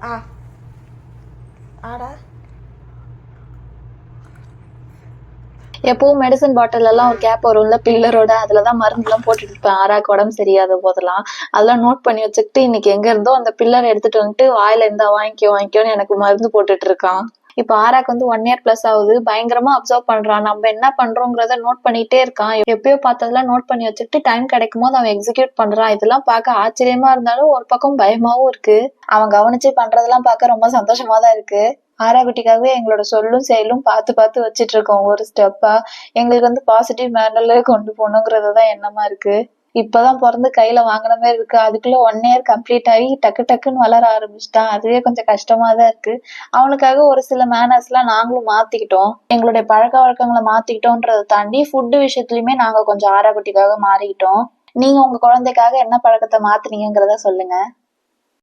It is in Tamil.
ஆ ஆடா. எப்பவும் மெடிசன் பாட்டில் எல்லாம் ஒரு கேப் வரும்ல பில்லரோட, அதுலதான் மருந்து எல்லாம் போட்டுட்டு இருப்பேன் ஆராக்கு உடம்பு சரியாத போதெல்லாம். அதெல்லாம் நோட் பண்ணி வச்சுக்கிட்டு இன்னைக்கு எங்க இருந்தோ அந்த பில்லர் எடுத்துட்டு வந்துட்டு வாயில இருந்தா வாங்கிக்கோன்னு எனக்கு மருந்து போட்டுட்டு இருக்கான். இப்ப ஆராக்கு வந்து 1 இயர் பிளஸ் ஆகுது. பயங்கரமா அப்சர்வ் பண்றான். நம்ம என்ன பண்றோங்கிறத நோட் பண்ணிட்டே இருக்கான். எப்பயோ பார்த்ததெல்லாம் நோட் பண்ணி வச்சுக்கிட்டு டைம் கிடைக்கும் போது அவன் எக்ஸிக்யூட் பண்றான். இதெல்லாம் பார்க்க ஆச்சரியமா இருந்தாலும் ஒரு பக்கம் பயமாவும் இருக்கு. அவன் கவனிச்சு பண்றதெல்லாம் பார்க்க ரொம்ப சந்தோஷமா தான் இருக்கு. ஆராகுட்டிக்காகவே எங்களோட சொல்லும் செயலும் பார்த்து பார்த்து வச்சிட்டு இருக்கோம் ஒரு ஸ்டெப்பா. எங்களுக்கு வந்து பாசிட்டிவ் மேனர்ல கொண்டு போகணுங்கிறதுதான் எண்ணமா இருக்கு. இப்பதான் பிறந்து கையில வாங்கின மாதிரி இருக்கு. அதுக்குள்ள 1 இயர் கம்ப்ளீட் ஆகி டக்கு டக்குன்னு வளர ஆரம்பிச்சிட்டான். அதுவே கொஞ்சம் கஷ்டமா தான் இருக்கு. அவனுக்காக ஒரு சில மேனர்ஸ் எல்லாம் நாங்களும் மாத்திக்கிட்டோம். எங்களுடைய பழக்க வழக்கங்களை மாத்திக்கிட்டோன்றதை தாண்டி ஃபுட்டு விஷயத்துலயுமே நாங்க கொஞ்சம் ஆராகுட்டிக்காக மாறிக்கிட்டோம். நீங்க உங்க குழந்தைக்காக என்ன பழக்கத்தை மாத்துனீங்கிறத சொல்லுங்க.